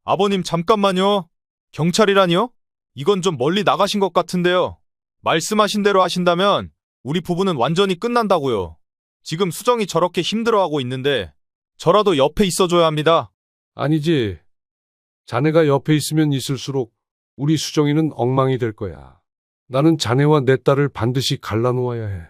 아버님 잠깐만요. 경찰이라니요? 이건 좀 멀리 나가신 것 같은데요. 말씀하신 대로 하신다면 우리 부부는 완전히 끝난다고요. 지금 수정이 저렇게 힘들어하고 있는데 저라도 옆에 있어줘야 합니다. 아니지. 자네가 옆에 있으면 있을수록 우리 수정이는 엉망이 될 거야. 나는 자네와 내 딸을 반드시 갈라놓아야 해.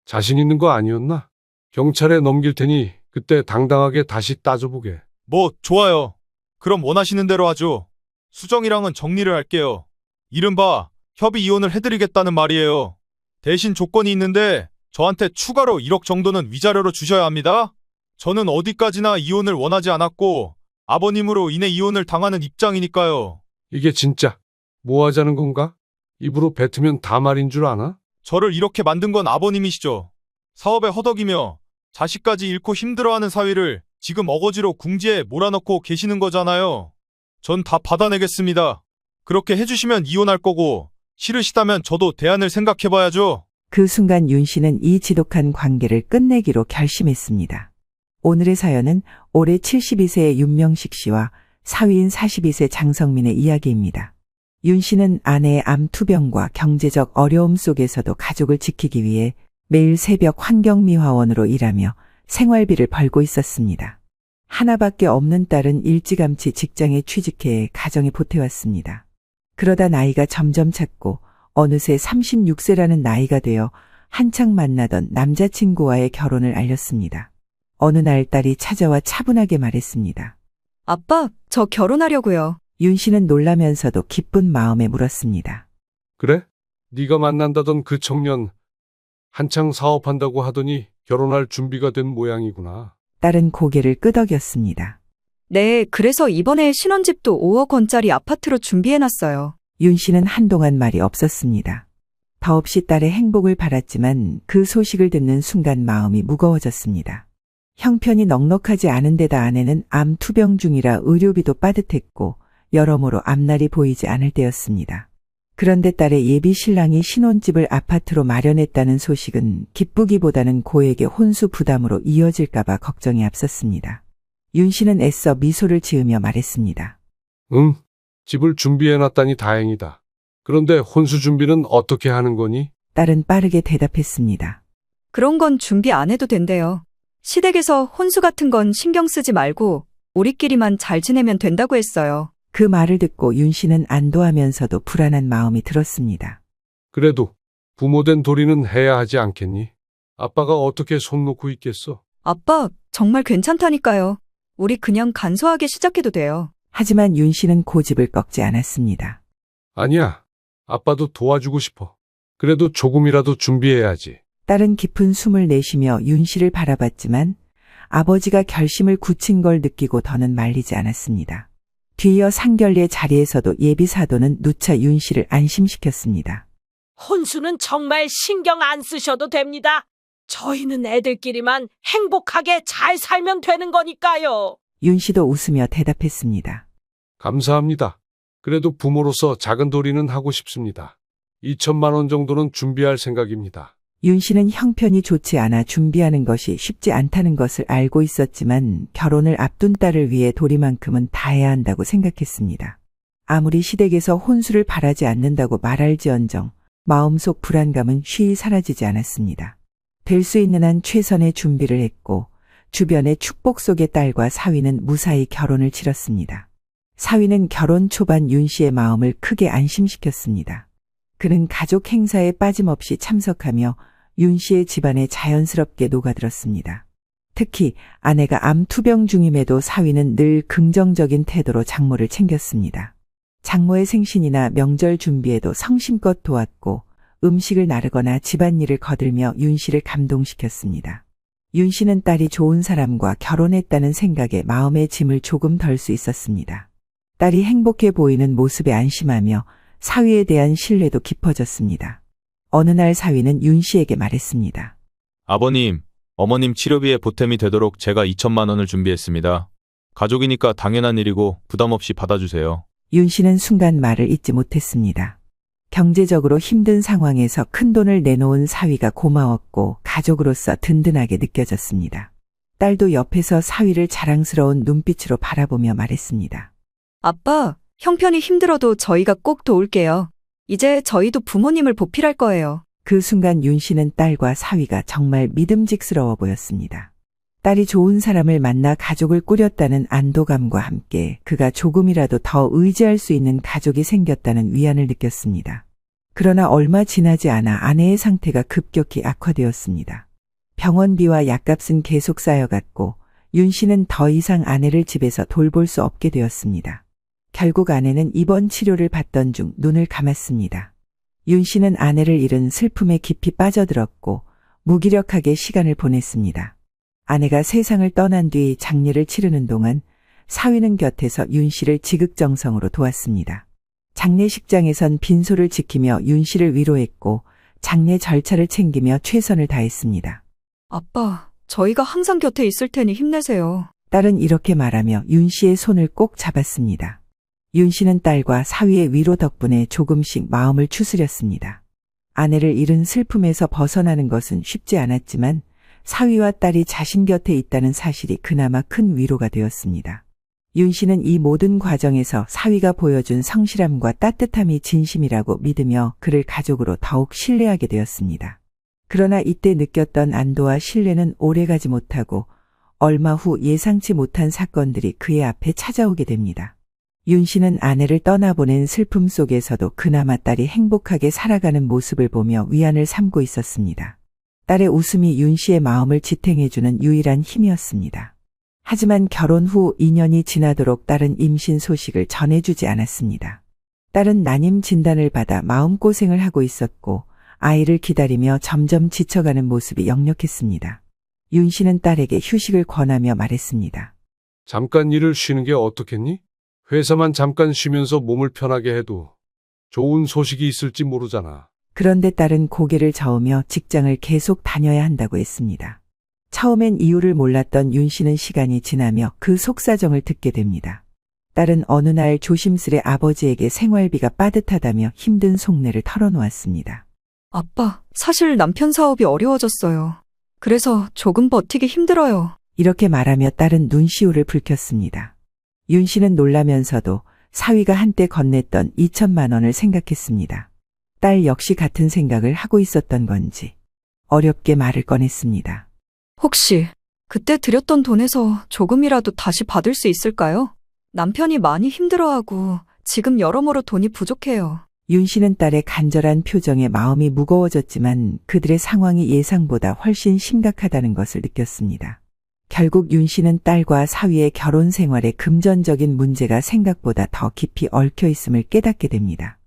자신 있는 거 아니었나? 경찰에 넘길 테니 그때 당당하게 다시 따져보게. 뭐 좋아요. 그럼 원하시는 대로 하죠. 수정이랑은 정리를 할게요. 이른바 협의 이혼을 해드리겠다는 말이에요. 대신 조건이 있는데 저한테 추가로 1억 정도는 위자료로 주셔야 합니다. 저는 어디까지나 이혼을 원하지 않았고 아버님으로 인해 이혼을 당하는 입장이니까요. 이게 진짜 뭐 하자는 건가? 입으로 뱉으면 다 말인 줄 아나? 저를 이렇게 만든 건 아버님이시죠. 사업에 허덕이며 자식까지 잃고 힘들어하는 사위를 지금 어거지로 궁지에 몰아넣고 계시는 거잖아요. 전 다 받아내겠습니다. 그렇게 해주시면 이혼할 거고 싫으시다면 저도 대안을 생각해봐야죠. 그 순간 윤 씨는 이 지독한 관계를 끝내기로 결심했습니다. 오늘의 사연은 올해 72세의 윤명식 씨와 사위인 42세 장성민의 이야기입니다. 윤 씨는 아내의 암투병과 경제적 어려움 속에서도 가족을 지키기 위해 매일 새벽 환경미화원으로 일하며 생활비를 벌고 있었습니다. 하나밖에 없는 딸은 일찌감치 직장에 취직해 가정에 보태왔습니다. 그러다 나이가 점점 찼고 어느새 36세라는 나이가 되어 한창 만나던 남자친구와의 결혼을 알렸습니다. 어느 날 딸이 찾아와 차분하게 말했습니다. 아빠, 저 결혼하려고요. 윤 씨는 놀라면서도 기쁜 마음에 물었습니다. 그래? 네가 만난다던 그 청년 한창 사업한다고 하더니 결혼할 준비가 된 모양이구나. 딸은 고개를 끄덕였습니다. 네, 그래서 이번에 신혼집도 5억 원짜리 아파트로 준비해놨어요. 윤 씨는 한동안 말이 없었습니다. 더없이 딸의 행복을 바랐지만 그 소식을 듣는 순간 마음이 무거워졌습니다. 형편이 넉넉하지 않은 데다 아내는 암 투병 중이라 의료비도 빠듯했고 여러모로 앞날이 보이지 않을 때였습니다. 그런데 딸의 예비 신랑이 신혼집을 아파트로 마련했다는 소식은 기쁘기보다는 고액의 혼수 부담으로 이어질까봐 걱정이 앞섰습니다. 윤 씨는 애써 미소를 지으며 말했습니다. 응, 집을 준비해놨다니 다행이다. 그런데 혼수 준비는 어떻게 하는 거니? 딸은 빠르게 대답했습니다. 그런 건 준비 안 해도 된대요. 시댁에서 혼수 같은 건 신경 쓰지 말고 우리끼리만 잘 지내면 된다고 했어요. 그 말을 듣고 윤 씨는 안도하면서도 불안한 마음이 들었습니다. 그래도 부모된 도리는 해야 하지 않겠니? 아빠가 어떻게 손 놓고 있겠어? 아빠, 정말 괜찮다니까요. 우리 그냥 간소하게 시작해도 돼요. 하지만 윤 씨는 고집을 꺾지 않았습니다. 아니야. 아빠도 도와주고 싶어. 그래도 조금이라도 준비해야지. 딸은 깊은 숨을 내쉬며 윤 씨를 바라봤지만 아버지가 결심을 굳힌 걸 느끼고 더는 말리지 않았습니다. 뒤이어 상견례 자리에서도 예비 사도는 누차 윤 씨를 안심시켰습니다. 혼수는 정말 신경 안 쓰셔도 됩니다. 저희는 애들끼리만 행복하게 잘 살면 되는 거니까요. 윤 씨도 웃으며 대답했습니다. 감사합니다. 그래도 부모로서 작은 도리는 하고 싶습니다. 2천만 원 정도는 준비할 생각입니다. 윤 씨는 형편이 좋지 않아 준비하는 것이 쉽지 않다는 것을 알고 있었지만 결혼을 앞둔 딸을 위해 도리만큼은 다해야 한다고 생각했습니다. 아무리 시댁에서 혼수를 바라지 않는다고 말할지언정 마음속 불안감은 쉬이 사라지지 않았습니다. 될 수 있는 한 최선의 준비를 했고 주변의 축복 속의 딸과 사위는 무사히 결혼을 치렀습니다. 사위는 결혼 초반 윤 씨의 마음을 크게 안심시켰습니다. 그는 가족 행사에 빠짐없이 참석하며 윤 씨의 집안에 자연스럽게 녹아들었습니다. 특히 아내가 암 투병 중임에도 사위는 늘 긍정적인 태도로 장모를 챙겼습니다. 장모의 생신이나 명절 준비에도 성심껏 도왔고 음식을 나르거나 집안일을 거들며 윤 씨를 감동시켰습니다. 윤 씨는 딸이 좋은 사람과 결혼했다는 생각에 마음의 짐을 조금 덜 수 있었습니다. 딸이 행복해 보이는 모습에 안심하며 사위에 대한 신뢰도 깊어졌습니다. 어느 날 사위는 윤 씨에게 말했습니다. 아버님, 어머님 치료비에 보탬이 되도록 제가 2천만 원을 준비했습니다. 가족이니까 당연한 일이고 부담 없이 받아주세요. 윤 씨는 순간 말을 잇지 못했습니다. 경제적으로 힘든 상황에서 큰돈을 내놓은 사위가 고마웠고 가족으로서 든든하게 느껴졌습니다. 딸도 옆에서 사위를 자랑스러운 눈빛으로 바라보며 말했습니다. 아빠, 형편이 힘들어도 저희가 꼭 도울게요. 이제 저희도 부모님을 보필할 거예요. 그 순간 윤 씨는 딸과 사위가 정말 믿음직스러워 보였습니다. 딸이 좋은 사람을 만나 가족을 꾸렸다는 안도감과 함께 그가 조금이라도 더 의지할 수 있는 가족이 생겼다는 위안을 느꼈습니다. 그러나 얼마 지나지 않아 아내의 상태가 급격히 악화되었습니다. 병원비와 약값은 계속 쌓여갔고 윤 씨는 더 이상 아내를 집에서 돌볼 수 없게 되었습니다. 결국 아내는 입원 치료를 받던 중 눈을 감았습니다. 윤 씨는 아내를 잃은 슬픔에 깊이 빠져들었고 무기력하게 시간을 보냈습니다. 아내가 세상을 떠난 뒤 장례를 치르는 동안 사위는 곁에서 윤 씨를 지극정성으로 도왔습니다. 장례식장에선 빈소를 지키며 윤 씨를 위로했고 장례 절차를 챙기며 최선을 다했습니다. 아빠, 저희가 항상 곁에 있을 테니 힘내세요. 딸은 이렇게 말하며 윤 씨의 손을 꼭 잡았습니다. 윤 씨는 딸과 사위의 위로 덕분에 조금씩 마음을 추스렸습니다. 아내를 잃은 슬픔에서 벗어나는 것은 쉽지 않았지만 사위와 딸이 자신 곁에 있다는 사실이 그나마 큰 위로가 되었습니다. 윤 씨는 이 모든 과정에서 사위가 보여준 성실함과 따뜻함이 진심이라고 믿으며 그를 가족으로 더욱 신뢰하게 되었습니다. 그러나 이때 느꼈던 안도와 신뢰는 오래가지 못하고 얼마 후 예상치 못한 사건들이 그의 앞에 찾아오게 됩니다. 윤 씨는 아내를 떠나보낸 슬픔 속에서도 그나마 딸이 행복하게 살아가는 모습을 보며 위안을 삼고 있었습니다. 딸의 웃음이 윤 씨의 마음을 지탱해주는 유일한 힘이었습니다. 하지만 결혼 후 2년이 지나도록 딸은 임신 소식을 전해주지 않았습니다. 딸은 난임 진단을 받아 마음고생을 하고 있었고 아이를 기다리며 점점 지쳐가는 모습이 역력했습니다. 윤 씨는 딸에게 휴식을 권하며 말했습니다. 잠깐 일을 쉬는 게 어떻겠니? 회사만 잠깐 쉬면서 몸을 편하게 해도 좋은 소식이 있을지 모르잖아. 그런데 딸은 고개를 저으며 직장을 계속 다녀야 한다고 했습니다. 처음엔 이유를 몰랐던 윤 씨는 시간이 지나며 그 속사정을 듣게 됩니다. 딸은 어느 날 조심스레 아버지에게 생활비가 빠듯하다며 힘든 속내를 털어놓았습니다. 아빠, 사실 남편 사업이 어려워졌어요. 그래서 조금 버티기 힘들어요. 이렇게 말하며 딸은 눈시울을 붉혔습니다. 윤 씨는 놀라면서도 사위가 한때 건넸던 2천만 원을 생각했습니다. 딸 역시 같은 생각을 하고 있었던 건지 어렵게 말을 꺼냈습니다. 혹시 그때 드렸던 돈에서 조금이라도 다시 받을 수 있을까요? 남편이 많이 힘들어하고 지금 여러모로 돈이 부족해요. 윤 씨는 딸의 간절한 표정에 마음이 무거워졌지만 그들의 상황이 예상보다 훨씬 심각하다는 것을 느꼈습니다. 결국 윤 씨는 딸과 사위의 결혼 생활에 금전적인 문제가 생각보다 더 깊이 얽혀 있음을 깨닫게 됩니다.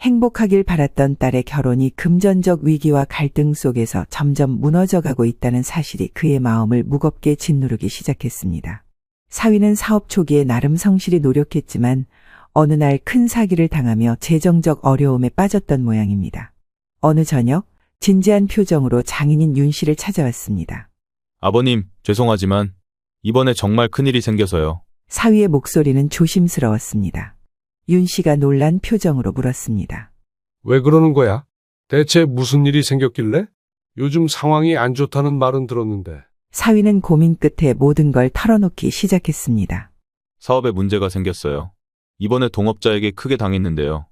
행복하길 바랐던 딸의 결혼이 금전적 위기와 갈등 속에서 점점 무너져가고 있다는 사실이 그의 마음을 무겁게 짓누르기 시작했습니다. 사위는 사업 초기에 나름 성실히 노력했지만 어느 날 큰 사기를 당하며 재정적 어려움에 빠졌던 모양입니다. 어느 저녁 진지한 표정으로 장인인 윤 씨를 찾아왔습니다. 아버님, 죄송하지만 이번에 정말 큰일이 생겨서요. 사위의 목소리는 조심스러웠습니다. 윤 씨가 놀란 표정으로 물었습니다. 왜 그러는 거야? 대체 무슨 일이 생겼길래? 요즘 상황이 안 좋다는 말은 들었는데. 사위는 고민 끝에 모든 걸 털어놓기 시작했습니다. 사업에 문제가 생겼어요. 이번에 동업자에게 크게 당했는데요.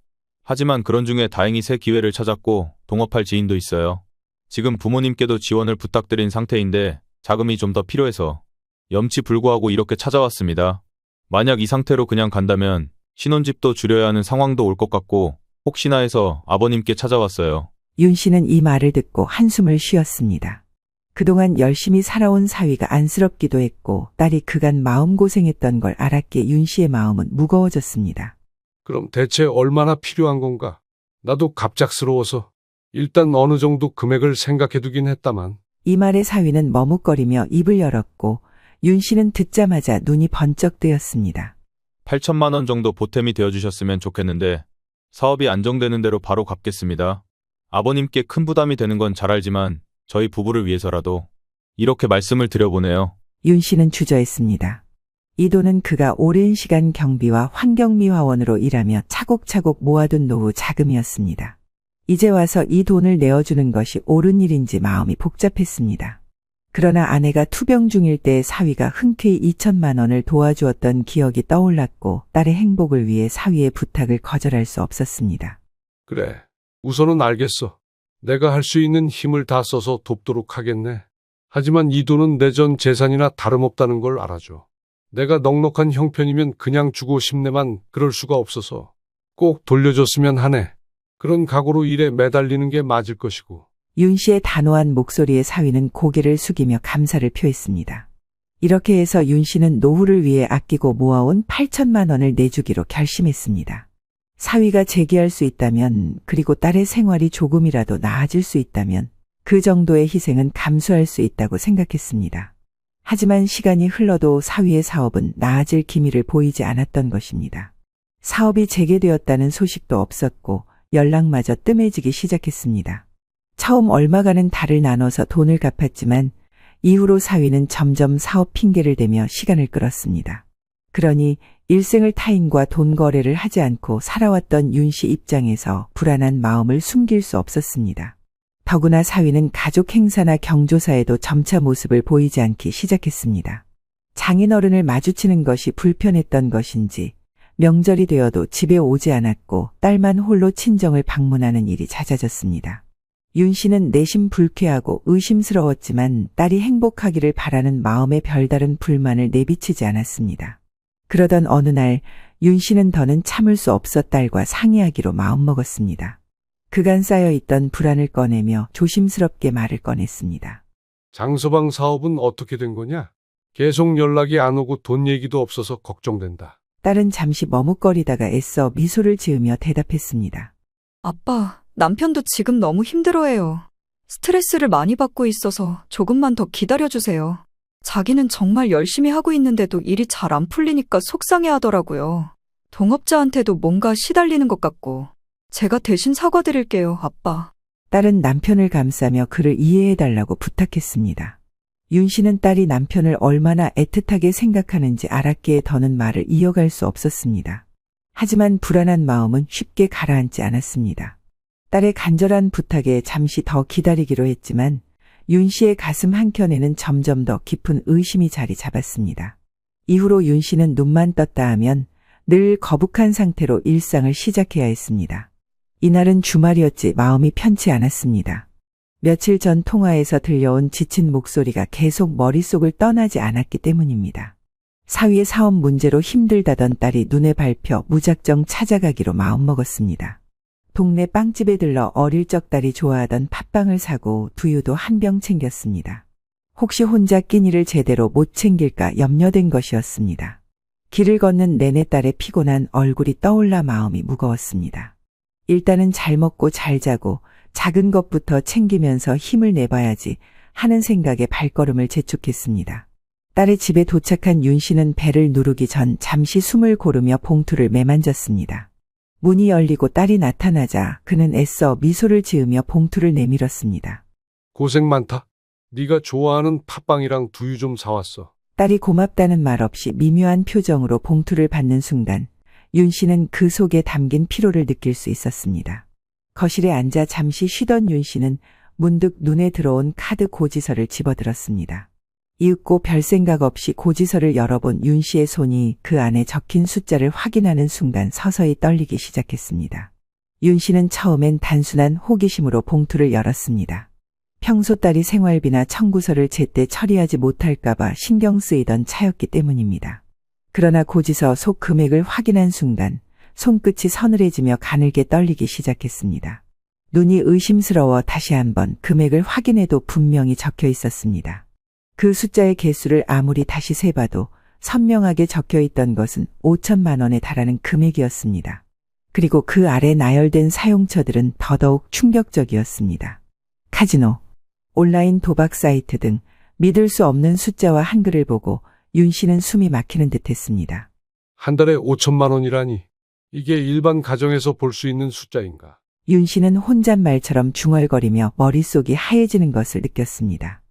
하지만 그런 중에 다행히 새 기회를 찾았고 동업할 지인도 있어요. 지금 부모님께도 지원을 부탁드린 상태인데 자금이 좀 더 필요해서 염치불구하고 이렇게 찾아왔습니다. 만약 이 상태로 그냥 간다면 신혼집도 줄여야 하는 상황도 올 것 같고 혹시나 해서 아버님께 찾아왔어요. 윤 씨는 이 말을 듣고 한숨을 쉬었습니다. 그동안 열심히 살아온 사위가 안쓰럽기도 했고 딸이 그간 마음고생했던 걸 알았기에 윤 씨의 마음은 무거워졌습니다. 그럼 대체 얼마나 필요한 건가? 나도 갑작스러워서 일단 어느 정도 금액을 생각해두긴 했다만. 이 말에 사위는 머뭇거리며 입을 열었고 윤 씨는 듣자마자 눈이 번쩍 뜨였습니다. 8천만 원 정도 보탬이 되어주셨으면 좋겠는데 사업이 안정되는 대로 바로 갚겠습니다. 아버님께 큰 부담이 되는 건 잘 알지만 저희 부부를 위해서라도 이렇게 말씀을 드려보네요. 윤 씨는 주저했습니다. 이 돈은 그가 오랜 시간 경비와 환경미화원으로 일하며 차곡차곡 모아둔 노후 자금이었습니다. 이제 와서 이 돈을 내어주는 것이 옳은 일인지 마음이 복잡했습니다. 그러나 아내가 투병 중일 때 사위가 흔쾌히 2천만 원을 도와주었던 기억이 떠올랐고 딸의 행복을 위해 사위의 부탁을 거절할 수 없었습니다. 그래. 우선은 알겠어. 내가 할 수 있는 힘을 다 써서 돕도록 하겠네. 하지만 이 돈은 내 전 재산이나 다름없다는 걸 알아줘. 내가 넉넉한 형편이면 그냥 주고 싶네만 그럴 수가 없어서 꼭 돌려줬으면 하네. 그런 각오로 일에 매달리는 게 맞을 것이고. 윤 씨의 단호한 목소리에 사위는 고개를 숙이며 감사를 표했습니다. 이렇게 해서 윤 씨는 노후를 위해 아끼고 모아온 8천만 원을 내주기로 결심했습니다. 사위가 재기할 수 있다면, 그리고 딸의 생활이 조금이라도 나아질 수 있다면 그 정도의 희생은 감수할 수 있다고 생각했습니다. 하지만 시간이 흘러도 사위의 사업은 나아질 기미를 보이지 않았던 것입니다. 사업이 재개되었다는 소식도 없었고 연락마저 뜸해지기 시작했습니다. 처음 얼마가는 달을 나눠서 돈을 갚았지만 이후로 사위는 점점 사업 핑계를 대며 시간을 끌었습니다. 그러니 일생을 타인과 돈 거래를 하지 않고 살아왔던 윤 씨 입장에서 불안한 마음을 숨길 수 없었습니다. 더구나 사위는 가족 행사나 경조사에도 점차 모습을 보이지 않기 시작했습니다. 장인어른을 마주치는 것이 불편했던 것인지 명절이 되어도 집에 오지 않았고 딸만 홀로 친정을 방문하는 일이 잦아졌습니다. 윤 씨는 내심 불쾌하고 의심스러웠지만 딸이 행복하기를 바라는 마음에 별다른 불만을 내비치지 않았습니다. 그러던 어느 날 윤 씨는 더는 참을 수 없어 딸과 상의하기로 마음먹었습니다. 그간 쌓여있던 불안을 꺼내며 조심스럽게 말을 꺼냈습니다. 장서방 사업은 어떻게 된 거냐? 계속 연락이 안 오고 돈 얘기도 없어서 걱정된다. 딸은 잠시 머뭇거리다가 애써 미소를 지으며 대답했습니다. 아빠, 남편도 지금 너무 힘들어해요. 스트레스를 많이 받고 있어서 조금만 더 기다려주세요. 자기는 정말 열심히 하고 있는데도 일이 잘 안 풀리니까 속상해 하더라고요. 동업자한테도 뭔가 시달리는 것 같고. 제가 대신 사과드릴게요, 아빠. 딸은 남편을 감싸며 그를 이해해달라고 부탁했습니다. 윤 씨는 딸이 남편을 얼마나 애틋하게 생각하는지 알았기에 더는 말을 이어갈 수 없었습니다. 하지만 불안한 마음은 쉽게 가라앉지 않았습니다. 딸의 간절한 부탁에 잠시 더 기다리기로 했지만 윤 씨의 가슴 한켠에는 점점 더 깊은 의심이 자리 잡았습니다. 이후로 윤 씨는 눈만 떴다 하면 늘 거북한 상태로 일상을 시작해야 했습니다. 이날은 주말이었지 마음이 편치 않았습니다. 며칠 전 통화에서 들려온 지친 목소리가 계속 머릿속을 떠나지 않았기 때문입니다. 사위의 사업 문제로 힘들다던 딸이 눈에 밟혀 무작정 찾아가기로 마음먹었습니다. 동네 빵집에 들러 어릴 적 딸이 좋아하던 팥빵을 사고 두유도 한 병 챙겼습니다. 혹시 혼자 끼니를 제대로 못 챙길까 염려된 것이었습니다. 길을 걷는 내내 딸의 피곤한 얼굴이 떠올라 마음이 무거웠습니다. 일단은 잘 먹고 잘 자고 작은 것부터 챙기면서 힘을 내봐야지 하는 생각에 발걸음을 재촉했습니다. 딸의 집에 도착한 윤 씨는 배를 누르기 전 잠시 숨을 고르며 봉투를 매만졌습니다. 문이 열리고 딸이 나타나자 그는 애써 미소를 지으며 봉투를 내밀었습니다. 고생 많다. 네가 좋아하는 팥빵이랑 두유 좀 사왔어. 딸이 고맙다는 말 없이 미묘한 표정으로 봉투를 받는 순간 윤 씨는 그 속에 담긴 피로를 느낄 수 있었습니다. 거실에 앉아 잠시 쉬던 윤 씨는 문득 눈에 들어온 카드 고지서를 집어들었습니다. 이윽고 별 생각 없이 고지서를 열어본 윤 씨의 손이 그 안에 적힌 숫자를 확인하는 순간 서서히 떨리기 시작했습니다. 윤 씨는 처음엔 단순한 호기심으로 봉투를 열었습니다. 평소 딸이 생활비나 청구서를 제때 처리하지 못할까봐 신경 쓰이던 차였기 때문입니다. 그러나 고지서 속 금액을 확인한 순간 손끝이 서늘해지며 가늘게 떨리기 시작했습니다. 눈이 의심스러워 다시 한번 금액을 확인해도 분명히 적혀 있었습니다. 그 숫자의 개수를 아무리 다시 세봐도 선명하게 적혀 있던 것은 5천만 원에 달하는 금액이었습니다. 그리고 그 아래 나열된 사용처들은 더더욱 충격적이었습니다. 카지노, 온라인 도박 사이트 등 믿을 수 없는 숫자와 한글을 보고 윤 씨는 숨이 막히는 듯했습니다. 한 달에 5천만 원이라니. 이게 일반 가정에서 볼 수 있는 숫자인가? 윤 씨는 혼잣말처럼 중얼거리며 머릿속이 하얘지는 것을 느꼈습니다.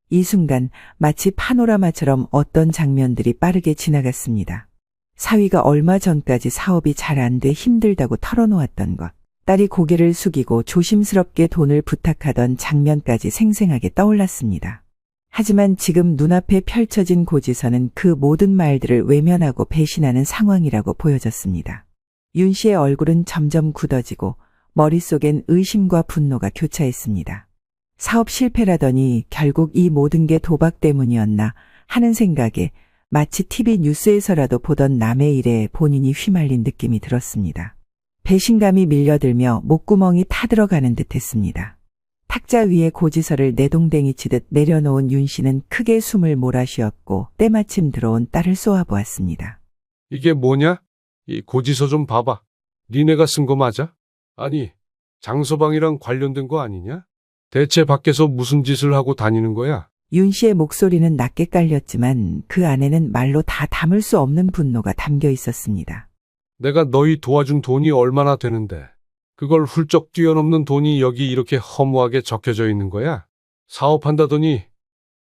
이 순간 마치 파노라마처럼 어떤 장면들이 빠르게 지나갔습니다. 사위가 얼마 전까지 사업이 잘 안 돼 힘들다고 털어놓았던 것, 딸이 고개를 숙이고 조심스럽게 돈을 부탁하던 장면까지 생생하게 떠올랐습니다. 하지만 지금 눈앞에 펼쳐진 고지서는 그 모든 말들을 외면하고 배신하는 상황이라고 보여졌습니다. 윤 씨의 얼굴은 점점 굳어지고 머릿속엔 의심과 분노가 교차했습니다. 사업 실패라더니 결국 이 모든 게 도박 때문이었나 하는 생각에 마치 TV 뉴스에서라도 보던 남의 일에 본인이 휘말린 느낌이 들었습니다. 배신감이 밀려들며 목구멍이 타들어가는 듯 했습니다. 탁자 위에 고지서를 내동댕이 치듯 내려놓은 윤 씨는 크게 숨을 몰아쉬었고 때마침 들어온 딸을 쏘아보았습니다. 이게 뭐냐? 이 고지서 좀 봐봐. 니네가 쓴 거 맞아? 아니, 장서방이랑 관련된 거 아니냐? 대체 밖에서 무슨 짓을 하고 다니는 거야? 윤 씨의 목소리는 낮게 깔렸지만 그 안에는 말로 다 담을 수 없는 분노가 담겨 있었습니다. 내가 너희 도와준 돈이 얼마나 되는데 그걸 훌쩍 뛰어넘는 돈이 여기 이렇게 허무하게 적혀져 있는 거야? 사업한다더니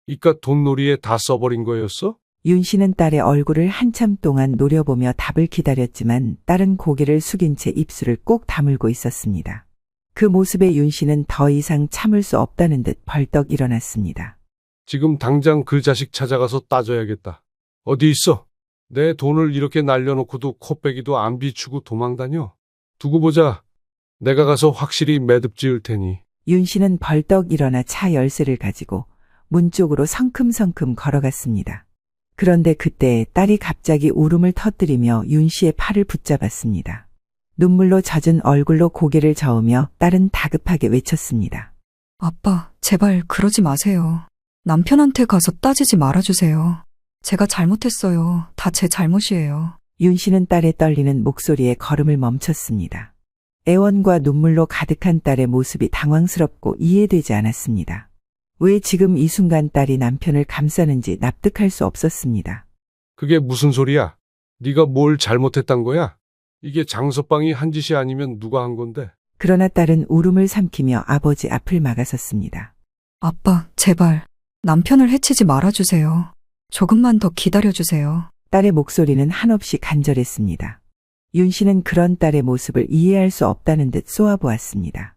이깟 돈놀이에 다 써버린 거였어? 윤 씨는 딸의 얼굴을 한참 동안 노려보며 답을 기다렸지만 딸은 고개를 숙인 채 입술을 꼭 다물고 있었습니다. 그 모습에 윤 씨는 더 이상 참을 수 없다는 듯 벌떡 일어났습니다. 지금 당장 그 자식 찾아가서 따져야겠다. 어디 있어? 내 돈을 이렇게 날려놓고도 코빼기도 안 비추고 도망다녀. 두고 보자. 내가 가서 확실히 매듭 지을 테니. 윤 씨는 벌떡 일어나 차 열쇠를 가지고 문 쪽으로 성큼성큼 걸어갔습니다. 그런데 그때 딸이 갑자기 울음을 터뜨리며 윤 씨의 팔을 붙잡았습니다. 눈물로 젖은 얼굴로 고개를 저으며 딸은 다급하게 외쳤습니다. 아빠, 제발 그러지 마세요. 남편한테 가서 따지지 말아주세요. 제가 잘못했어요. 다 제 잘못이에요. 윤 씨는 딸의 떨리는 목소리에 걸음을 멈췄습니다. 애원과 눈물로 가득한 딸의 모습이 당황스럽고 이해되지 않았습니다. 왜 지금 이 순간 딸이 남편을 감싸는지 납득할 수 없었습니다. 그게 무슨 소리야? 네가 뭘 잘못했단 거야? 이게 장서방이 한 짓이 아니면 누가 한 건데? 그러나 딸은 울음을 삼키며 아버지 앞을 막아섰습니다. 아빠, 제발 남편을 해치지 말아주세요. 조금만 더 기다려주세요. 딸의 목소리는 한없이 간절했습니다. 윤 씨는 그런 딸의 모습을 이해할 수 없다는 듯 쏘아보았습니다.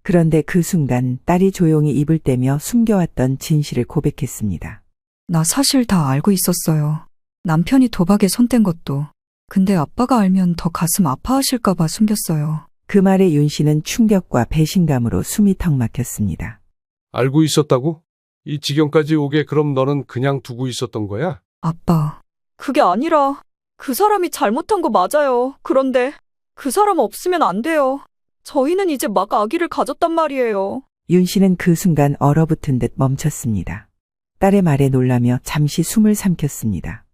그런데 그 순간 딸이 조용히 입을 떼며 숨겨왔던 진실을 고백했습니다. 나 사실 다 알고 있었어요. 남편이 도박에 손댄 것도. 근데 아빠가 알면 더 가슴 아파하실까봐 숨겼어요. 그 말에 윤 씨는 충격과 배신감으로 숨이 턱 막혔습니다. 알고 있었다고? 이 지경까지 오게 그럼 너는 그냥 두고 있었던 거야? 아빠, 그게 아니라 그 사람이 잘못한 거 맞아요. 그런데 그 사람 없으면 안 돼요. 저희는 이제 막 아기를 가졌단 말이에요. 윤 씨는 그 순간 얼어붙은 듯 멈췄습니다. 딸의 말에 놀라며 잠시 숨을 삼켰습니다.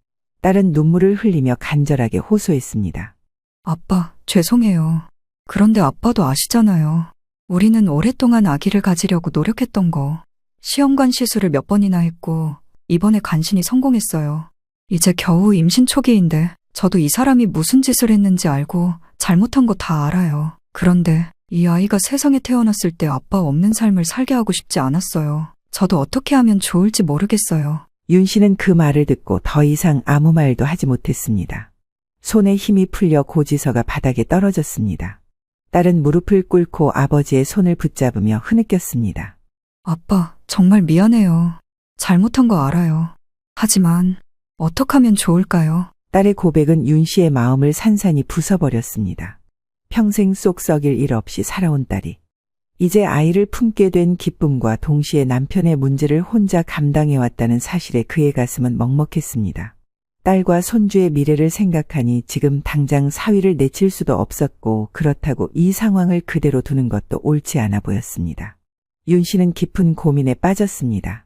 딸은 눈물을 흘리며 간절하게 호소했습니다. 아빠, 죄송해요. 그런데 아빠도 아시잖아요. 우리는 오랫동안 아기를 가지려고 노력했던 거. 시험관 시술을 몇 번이나 했고 이번에 간신히 성공했어요. 이제 겨우 임신 초기인데 저도 이 사람이 무슨 짓을 했는지 알고 잘못한 거 다 알아요. 그런데 이 아이가 세상에 태어났을 때 아빠 없는 삶을 살게 하고 싶지 않았어요. 저도 어떻게 하면 좋을지 모르겠어요. 윤 씨는 그 말을 듣고 더 이상 아무 말도 하지 못했습니다. 손에 힘이 풀려 고지서가 바닥에 떨어졌습니다. 딸은 무릎을 꿇고 아버지의 손을 붙잡으며 흐느꼈습니다. 아빠, 정말 미안해요. 잘못한 거 알아요. 하지만 어떻게 하면 좋을까요? 딸의 고백은 윤 씨의 마음을 산산이 부숴버렸습니다. 평생 쏙 썩일 일 없이 살아온 딸이 이제 아이를 품게 된 기쁨과 동시에 남편의 문제를 혼자 감당해왔다는 사실에 그의 가슴은 먹먹했습니다. 딸과 손주의 미래를 생각하니 지금 당장 사위를 내칠 수도 없었고 그렇다고 이 상황을 그대로 두는 것도 옳지 않아 보였습니다. 윤 씨는 깊은 고민에 빠졌습니다.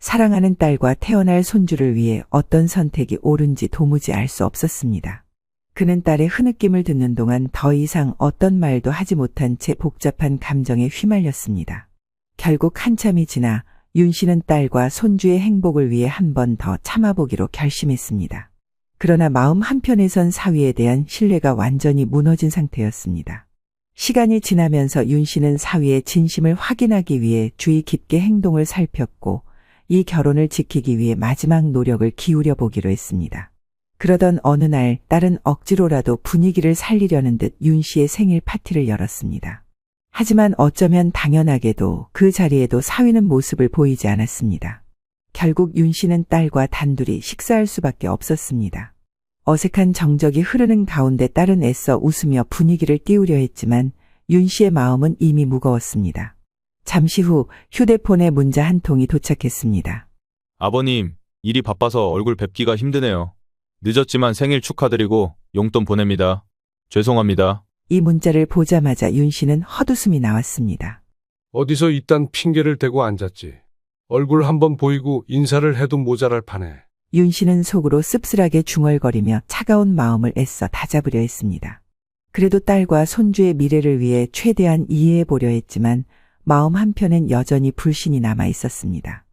사랑하는 딸과 태어날 손주를 위해 어떤 선택이 옳은지 도무지 알 수 없었습니다. 그는 딸의 흐느낌을 듣는 동안 더 이상 어떤 말도 하지 못한 채 복잡한 감정에 휘말렸습니다. 결국 한참이 지나 윤 씨는 딸과 손주의 행복을 위해 한 번 더 참아보기로 결심했습니다. 그러나 마음 한편에선 사위에 대한 신뢰가 완전히 무너진 상태였습니다. 시간이 지나면서 윤 씨는 사위의 진심을 확인하기 위해 주의 깊게 행동을 살폈고 이 결혼을 지키기 위해 마지막 노력을 기울여 보기로 했습니다. 그러던 어느 날 딸은 억지로라도 분위기를 살리려는 듯 윤 씨의 생일 파티를 열었습니다. 하지만 어쩌면 당연하게도 그 자리에도 사위는 모습을 보이지 않았습니다. 결국 윤 씨는 딸과 단둘이 식사할 수밖에 없었습니다. 어색한 정적이 흐르는 가운데 딸은 애써 웃으며 분위기를 띄우려 했지만 윤 씨의 마음은 이미 무거웠습니다. 잠시 후 휴대폰에 문자 한 통이 도착했습니다. 아버님, 일이 바빠서 얼굴 뵙기가 힘드네요. 늦었지만 생일 축하드리고 용돈 보냅니다. 죄송합니다. 이 문자를 보자마자 윤 씨는 헛웃음이 나왔습니다. 어디서 이딴 핑계를 대고 앉았지. 얼굴 한번 보이고 인사를 해도 모자랄 판에. 윤 씨는 속으로 씁쓸하게 중얼거리며 차가운 마음을 애써 다잡으려 했습니다. 그래도 딸과 손주의 미래를 위해 최대한 이해해 보려 했지만 마음 한편엔 여전히 불신이 남아 있었습니다.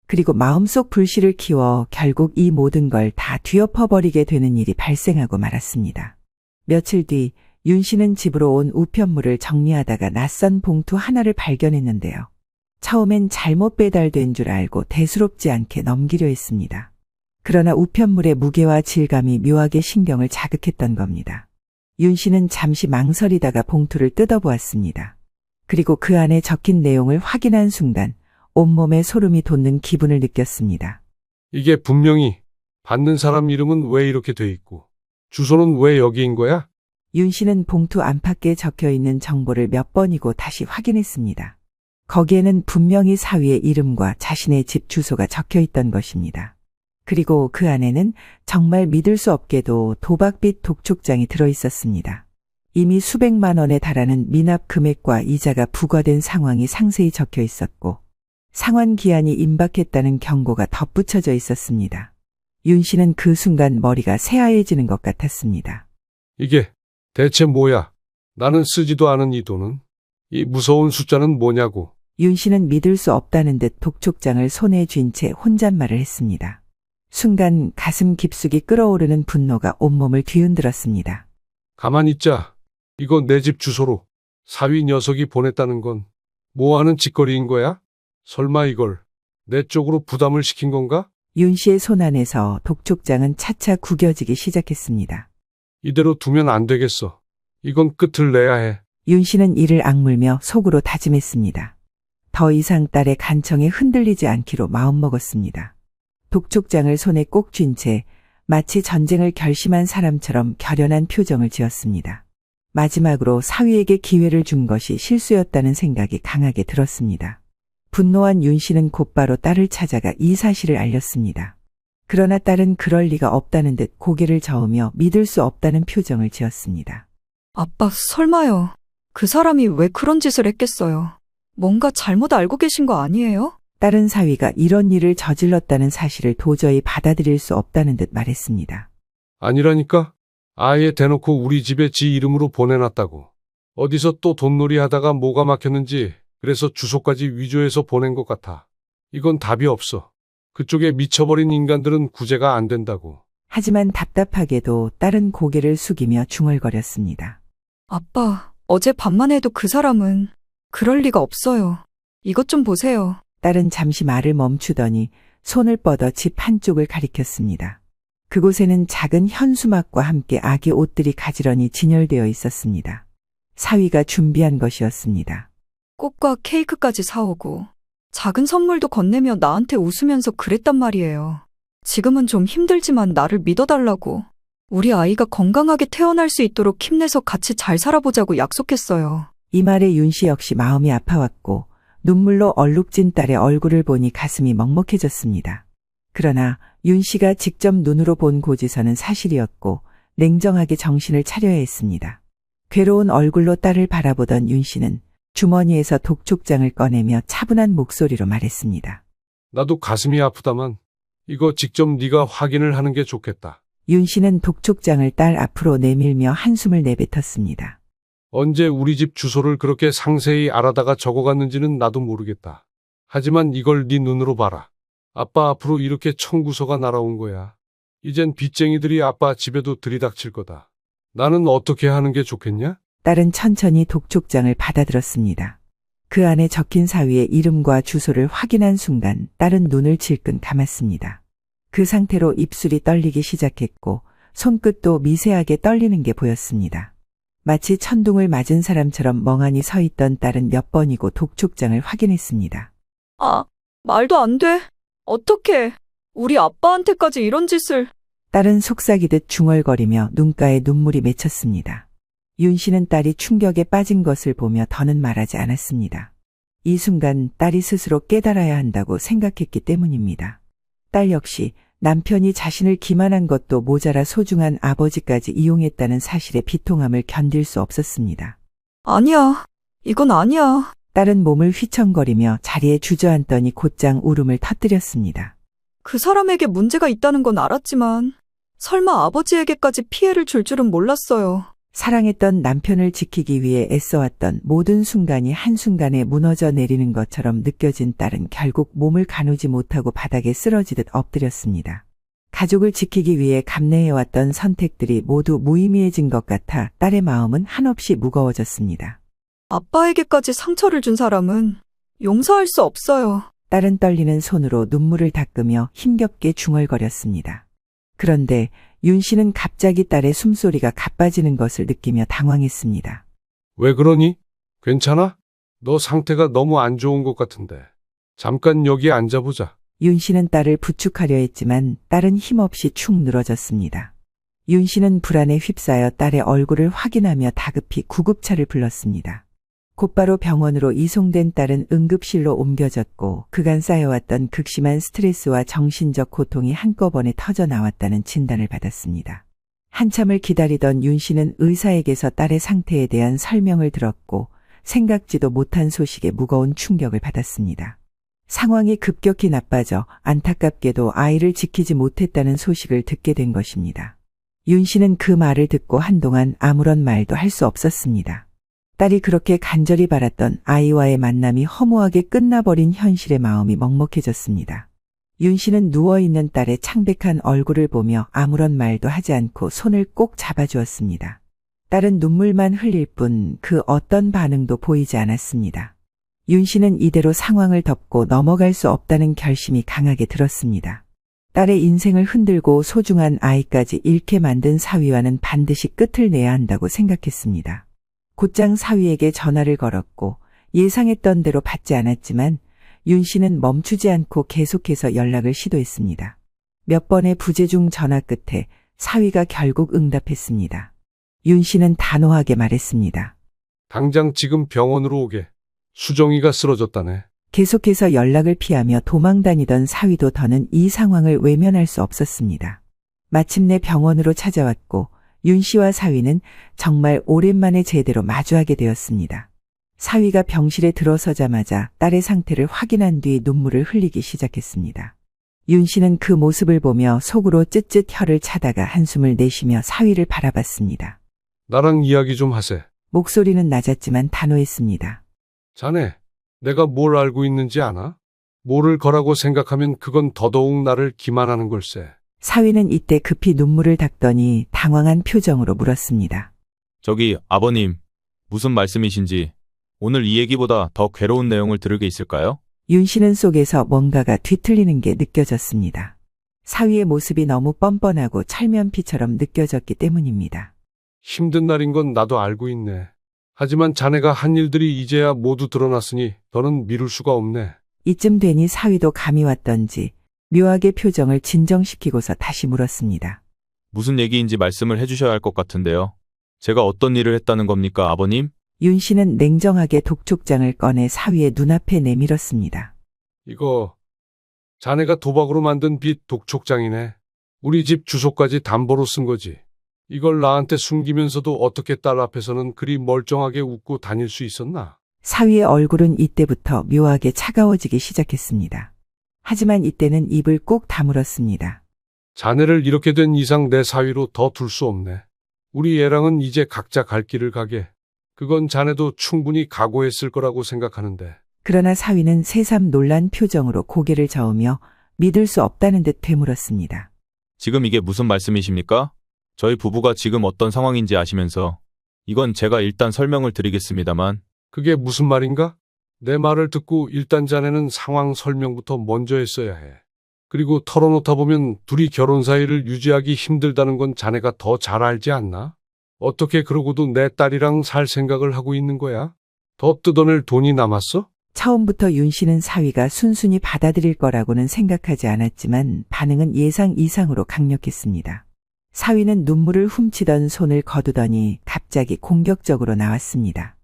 그리고 마음속 불씨를 키워 결국 이 모든 걸 다 뒤엎어버리게 되는 일이 발생하고 말았습니다. 며칠 뒤 윤 씨는 집으로 온 우편물을 정리하다가 낯선 봉투 하나를 발견했는데요. 처음엔 잘못 배달된 줄 알고 대수롭지 않게 넘기려 했습니다. 그러나 우편물의 무게와 질감이 묘하게 신경을 자극했던 겁니다. 윤 씨는 잠시 망설이다가 봉투를 뜯어보았습니다. 그리고 그 안에 적힌 내용을 확인한 순간 온몸에 소름이 돋는 기분을 느꼈습니다. 이게 분명히 받는 사람 이름은 왜 이렇게 돼 있고 주소는 왜 여기인 거야? 윤 씨는 봉투 안팎에 적혀 있는 정보를 몇 번이고 다시 확인했습니다. 거기에는 분명히 사위의 이름과 자신의 집 주소가 적혀 있던 것입니다. 그리고 그 안에는 정말 믿을 수 없게도 도박빚 독촉장이 들어 있었습니다. 이미 수백만 원에 달하는 미납 금액과 이자가 부과된 상황이 상세히 적혀 있었고 상환 기한이 임박했다는 경고가 덧붙여져 있었습니다. 윤 씨는 그 순간 머리가 새하얘지는 것 같았습니다. 이게 대체 뭐야? 나는 쓰지도 않은 이 돈은? 이 무서운 숫자는 뭐냐고. 윤 씨는 믿을 수 없다는 듯 독촉장을 손에 쥔 채 혼잣말을 했습니다. 순간 가슴 깊숙이 끓어오르는 분노가 온몸을 뒤흔들었습니다. 가만히 있자. 이거 내 집 주소로 사위 녀석이 보냈다는 건 뭐 하는 짓거리인 거야? 설마 이걸 내 쪽으로 부담을 시킨 건가? 윤 씨의 손 안에서 독촉장은 차차 구겨지기 시작했습니다. 이대로 두면 안 되겠어. 이건 끝을 내야 해. 윤 씨는 이를 악물며 속으로 다짐했습니다. 더 이상 딸의 간청에 흔들리지 않기로 마음먹었습니다. 독촉장을 손에 꼭 쥔 채 마치 전쟁을 결심한 사람처럼 결연한 표정을 지었습니다. 마지막으로 사위에게 기회를 준 것이 실수였다는 생각이 강하게 들었습니다. 분노한 윤 씨는 곧바로 딸을 찾아가 이 사실을 알렸습니다. 그러나 딸은 그럴 리가 없다는 듯 고개를 저으며 믿을 수 없다는 표정을 지었습니다. 아빠, 설마요. 그 사람이 왜 그런 짓을 했겠어요? 뭔가 잘못 알고 계신 거 아니에요? 딸은 사위가 이런 일을 저질렀다는 사실을 도저히 받아들일 수 없다는 듯 말했습니다. 아니라니까? 아예 대놓고 우리 집에 지 이름으로 보내놨다고. 어디서 또 돈놀이 하다가 뭐가 막혔는지 그래서 주소까지 위조해서 보낸 것 같아. 이건 답이 없어. 그쪽에 미쳐버린 인간들은 구제가 안 된다고. 하지만 답답하게도 딸은 고개를 숙이며 중얼거렸습니다. 아빠, 어제 밤만 해도 그 사람은 그럴 리가 없어요. 이것 좀 보세요. 딸은 잠시 말을 멈추더니 손을 뻗어 집 한쪽을 가리켰습니다. 그곳에는 작은 현수막과 함께 아기 옷들이 가지런히 진열되어 있었습니다. 사위가 준비한 것이었습니다. 꽃과 케이크까지 사오고 작은 선물도 건네며 나한테 웃으면서 그랬단 말이에요. 지금은 좀 힘들지만 나를 믿어달라고. 우리 아이가 건강하게 태어날 수 있도록 힘내서 같이 잘 살아보자고 약속했어요. 이 말에 윤 씨 역시 마음이 아파왔고 눈물로 얼룩진 딸의 얼굴을 보니 가슴이 먹먹해졌습니다. 그러나 윤 씨가 직접 눈으로 본 고지서는 사실이었고 냉정하게 정신을 차려야 했습니다. 괴로운 얼굴로 딸을 바라보던 윤 씨는 주머니에서 독촉장을 꺼내며 차분한 목소리로 말했습니다. 나도 가슴이 아프다만 이거 직접 네가 확인을 하는 게 좋겠다. 윤 씨는 독촉장을 딸 앞으로 내밀며 한숨을 내뱉었습니다. 언제 우리 집 주소를 그렇게 상세히 알아다가 적어갔는지는 나도 모르겠다. 하지만 이걸 네 눈으로 봐라. 아빠 앞으로 이렇게 청구서가 날아온 거야. 이젠 빚쟁이들이 아빠 집에도 들이닥칠 거다. 나는 어떻게 하는 게 좋겠냐? 딸은 천천히 독촉장을 받아들었습니다. 그 안에 적힌 사위의 이름과 주소를 확인한 순간 딸은 눈을 질끈 감았습니다. 그 상태로 입술이 떨리기 시작했고 손끝도 미세하게 떨리는 게 보였습니다. 마치 천둥을 맞은 사람처럼 멍하니 서 있던 딸은 몇 번이고 독촉장을 확인했습니다. 아, 말도 안 돼. 어떻게 우리 아빠한테까지 이런 짓을. 딸은 속삭이듯 중얼거리며 눈가에 눈물이 맺혔습니다. 윤 씨는 딸이 충격에 빠진 것을 보며 더는 말하지 않았습니다. 이 순간 딸이 스스로 깨달아야 한다고 생각했기 때문입니다. 딸 역시 남편이 자신을 기만한 것도 모자라 소중한 아버지까지 이용했다는 사실에 비통함을 견딜 수 없었습니다. 아니야. 이건 아니야. 딸은 몸을 휘청거리며 자리에 주저앉더니 곧장 울음을 터뜨렸습니다. 그 사람에게 문제가 있다는 건 알았지만 설마 아버지에게까지 피해를 줄 줄은 몰랐어요. 사랑했던 남편을 지키기 위해 애써왔던 모든 순간이 한순간에 무너져 내리는 것처럼 느껴진 딸은 결국 몸을 가누지 못하고 바닥에 쓰러지듯 엎드렸습니다. 가족을 지키기 위해 감내해왔던 선택들이 모두 무의미해진 것 같아 딸의 마음은 한없이 무거워졌습니다. 아빠에게까지 상처를 준 사람은 용서할 수 없어요. 딸은 떨리는 손으로 눈물을 닦으며 힘겹게 중얼거렸습니다. 그런데 윤 씨는 갑자기 딸의 숨소리가 가빠지는 것을 느끼며 당황했습니다. 왜 그러니? 괜찮아? 너 상태가 너무 안 좋은 것 같은데. 잠깐 여기 앉아보자. 윤 씨는 딸을 부축하려 했지만 딸은 힘없이 축 늘어졌습니다. 윤 씨는 불안에 휩싸여 딸의 얼굴을 확인하며 다급히 구급차를 불렀습니다. 곧바로 병원으로 이송된 딸은 응급실로 옮겨졌고 그간 쌓여왔던 극심한 스트레스와 정신적 고통이 한꺼번에 터져 나왔다는 진단을 받았습니다. 한참을 기다리던 윤 씨는 의사에게서 딸의 상태에 대한 설명을 들었고 생각지도 못한 소식에 무거운 충격을 받았습니다. 상황이 급격히 나빠져 안타깝게도 아이를 지키지 못했다는 소식을 듣게 된 것입니다. 윤 씨는 그 말을 듣고 한동안 아무런 말도 할 수 없었습니다. 딸이 그렇게 간절히 바랐던 아이와의 만남이 허무하게 끝나버린 현실의 마음이 먹먹해졌습니다. 윤 씨는 누워있는 딸의 창백한 얼굴을 보며 아무런 말도 하지 않고 손을 꼭 잡아주었습니다. 딸은 눈물만 흘릴 뿐 그 어떤 반응도 보이지 않았습니다. 윤 씨는 이대로 상황을 덮고 넘어갈 수 없다는 결심이 강하게 들었습니다. 딸의 인생을 흔들고 소중한 아이까지 잃게 만든 사위와는 반드시 끝을 내야 한다고 생각했습니다. 곧장 사위에게 전화를 걸었고 예상했던 대로 받지 않았지만 윤 씨는 멈추지 않고 계속해서 연락을 시도했습니다. 몇 번의 부재중 전화 끝에 사위가 결국 응답했습니다. 윤 씨는 단호하게 말했습니다. 당장 지금 병원으로 오게. 수정이가 쓰러졌다네. 계속해서 연락을 피하며 도망다니던 사위도 더는 이 상황을 외면할 수 없었습니다. 마침내 병원으로 찾아왔고 윤 씨와 사위는 정말 오랜만에 제대로 마주하게 되었습니다. 사위가 병실에 들어서자마자 딸의 상태를 확인한 뒤 눈물을 흘리기 시작했습니다. 윤 씨는 그 모습을 보며 속으로 쯧쯧 혀를 차다가 한숨을 내쉬며 사위를 바라봤습니다. 나랑 이야기 좀 하세. 목소리는 낮았지만 단호했습니다. 자네, 내가 뭘 알고 있는지 아나? 모를 거라고 생각하면 그건 더더욱 나를 기만하는 걸세. 사위는 이때 급히 눈물을 닦더니 당황한 표정으로 물었습니다. 저기 아버님, 무슨 말씀이신지 오늘 이 얘기보다 더 괴로운 내용을 들을 게 있을까요? 윤 씨는 속에서 뭔가가 뒤틀리는 게 느껴졌습니다. 사위의 모습이 너무 뻔뻔하고 철면피처럼 느껴졌기 때문입니다. 힘든 날인 건 나도 알고 있네. 하지만 자네가 한 일들이 이제야 모두 드러났으니 더는 미룰 수가 없네. 이쯤 되니 사위도 감이 왔던지 묘하게 표정을 진정시키고서 다시 물었습니다. 무슨 얘기인지 말씀을 해주셔야 할 것 같은데요. 제가 어떤 일을 했다는 겁니까, 아버님? 윤 씨는 냉정하게 독촉장을 꺼내 사위의 눈앞에 내밀었습니다. 이거 자네가 도박으로 만든 빚 독촉장이네. 우리 집 주소까지 담보로 쓴 거지. 이걸 나한테 숨기면서도 어떻게 딸 앞에서는 그리 멀쩡하게 웃고 다닐 수 있었나? 사위의 얼굴은 이때부터 묘하게 차가워지기 시작했습니다. 하지만 이때는 입을 꾹 다물었습니다. 자네를 이렇게 된 이상 내 사위로 더 둘 수 없네. 우리 애랑은 이제 각자 갈 길을 가게. 그건 자네도 충분히 각오했을 거라고 생각하는데. 그러나 사위는 새삼 놀란 표정으로 고개를 저으며 믿을 수 없다는 듯 되물었습니다. 지금 이게 무슨 말씀이십니까? 저희 부부가 지금 어떤 상황인지 아시면서 이건 제가 일단 설명을 드리겠습니다만 그게 무슨 말인가? 내 말을 듣고 일단 자네는 상황 설명부터 먼저 했어야 해. 그리고 털어놓다 보면 둘이 결혼 사이를 유지하기 힘들다는 건 자네가 더 잘 알지 않나? 어떻게 그러고도 내 딸이랑 살 생각을 하고 있는 거야? 더 뜯어낼 돈이 남았어? 처음부터 윤 씨는 사위가 순순히 받아들일 거라고는 생각하지 않았지만 반응은 예상 이상으로 강력했습니다. 사위는 눈물을 훔치던 손을 거두더니 갑자기 공격적으로 나왔습니다.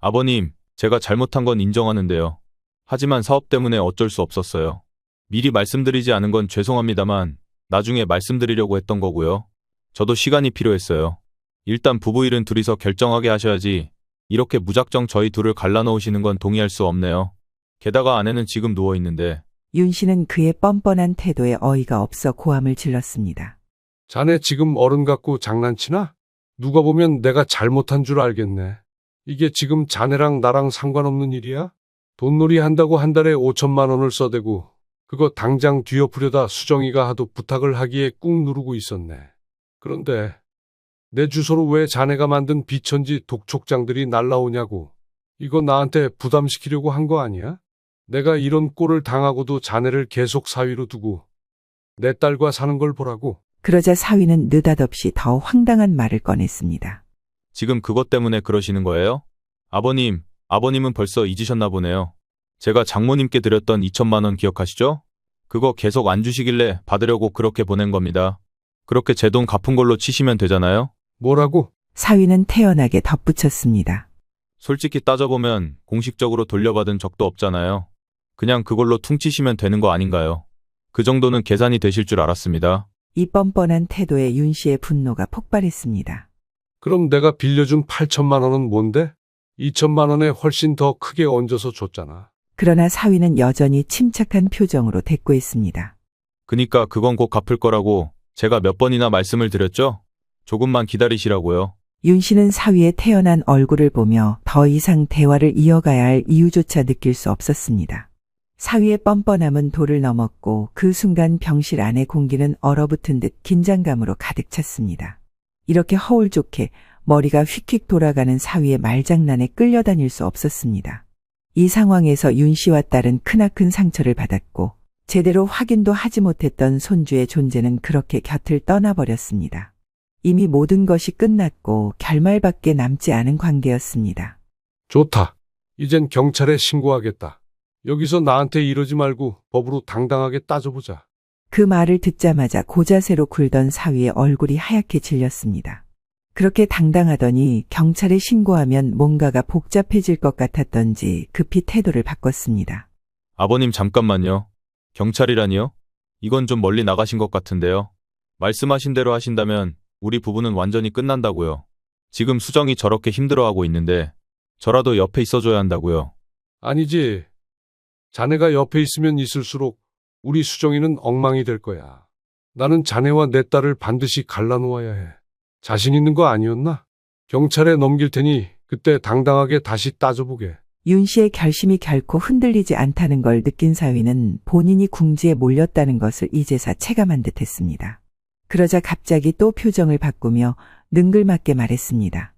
아버님, 제가 잘못한 건 인정하는데요. 하지만 사업 때문에 어쩔 수 없었어요. 미리 말씀드리지 않은 건 죄송합니다만 나중에 말씀드리려고 했던 거고요. 저도 시간이 필요했어요. 일단 부부 일은 둘이서 결정하게 하셔야지 이렇게 무작정 저희 둘을 갈라놓으시는 건 동의할 수 없네요. 게다가 아내는 지금 누워있는데. 윤 씨는 그의 뻔뻔한 태도에 어이가 없어 고함을 질렀습니다. 자네 지금 어른 갖고 장난치나? 누가 보면 내가 잘못한 줄 알겠네. 이게 지금 자네랑 나랑 상관없는 일이야? 돈놀이 한다고 한 달에 5천만 원을 써대고 그거 당장 뒤엎으려다 수정이가 하도 부탁을 하기에 꾹 누르고 있었네. 그런데 내 주소로 왜 자네가 만든 비천지 독촉장들이 날라오냐고. 이거 나한테 부담시키려고 한 거 아니야? 내가 이런 꼴을 당하고도 자네를 계속 사위로 두고 내 딸과 사는 걸 보라고. 그러자 사위는 느닷없이 더 황당한 말을 꺼냈습니다. 지금 그것 때문에 그러시는 거예요? 아버님은 벌써 잊으셨나 보네요. 제가 장모님께 드렸던 2천만 원 기억하시죠? 그거 계속 안 주시길래 받으려고 그렇게 보낸 겁니다. 그렇게 제 돈 갚은 걸로 치시면 되잖아요? 뭐라고? 사위는 태연하게 덧붙였습니다. 솔직히 따져보면 공식적으로 돌려받은 적도 없잖아요. 그냥 그걸로 퉁치시면 되는 거 아닌가요? 그 정도는 계산이 되실 줄 알았습니다. 이 뻔뻔한 태도에 윤 씨의 분노가 폭발했습니다. 그럼 내가 빌려준 8천만 원은 뭔데? 2천만 원에 훨씬 더 크게 얹어서 줬잖아. 그러나 사위는 여전히 침착한 표정으로 대꾸했습니다. 그니까 그건 곧 갚을 거라고 제가 몇 번이나 말씀을 드렸죠? 조금만 기다리시라고요. 윤 씨는 사위의 태연한 얼굴을 보며 더 이상 대화를 이어가야 할 이유조차 느낄 수 없었습니다. 사위의 뻔뻔함은 도를 넘었고 그 순간 병실 안의 공기는 얼어붙은 듯 긴장감으로 가득 찼습니다. 이렇게 허울 좋게 머리가 휙휙 돌아가는 사위의 말장난에 끌려다닐 수 없었습니다. 이 상황에서 윤 씨와 딸은 크나큰 상처를 받았고 제대로 확인도 하지 못했던 손주의 존재는 그렇게 곁을 떠나버렸습니다. 이미 모든 것이 끝났고 결말밖에 남지 않은 관계였습니다. 좋다. 이젠 경찰에 신고하겠다. 여기서 나한테 이러지 말고 법으로 당당하게 따져보자. 그 말을 듣자마자 고자세로 굴던 사위의 얼굴이 하얗게 질렸습니다. 그렇게 당당하더니 경찰에 신고하면 뭔가가 복잡해질 것 같았던지 급히 태도를 바꿨습니다. 아버님 잠깐만요. 경찰이라니요? 이건 좀 멀리 나가신 것 같은데요. 말씀하신 대로 하신다면 우리 부부는 완전히 끝난다고요. 지금 수정이 저렇게 힘들어하고 있는데 저라도 옆에 있어줘야 한다고요. 아니지. 자네가 옆에 있으면 있을수록 우리 수정이는 엉망이 될 거야. 나는 자네와 내 딸을 반드시 갈라놓아야 해. 자신 있는 거 아니었나? 경찰에 넘길 테니 그때 당당하게 다시 따져보게. 윤 씨의 결심이 결코 흔들리지 않다는 걸 느낀 사위는 본인이 궁지에 몰렸다는 것을 이제서 체감한 듯했습니다. 그러자 갑자기 또 표정을 바꾸며 능글맞게 말했습니다.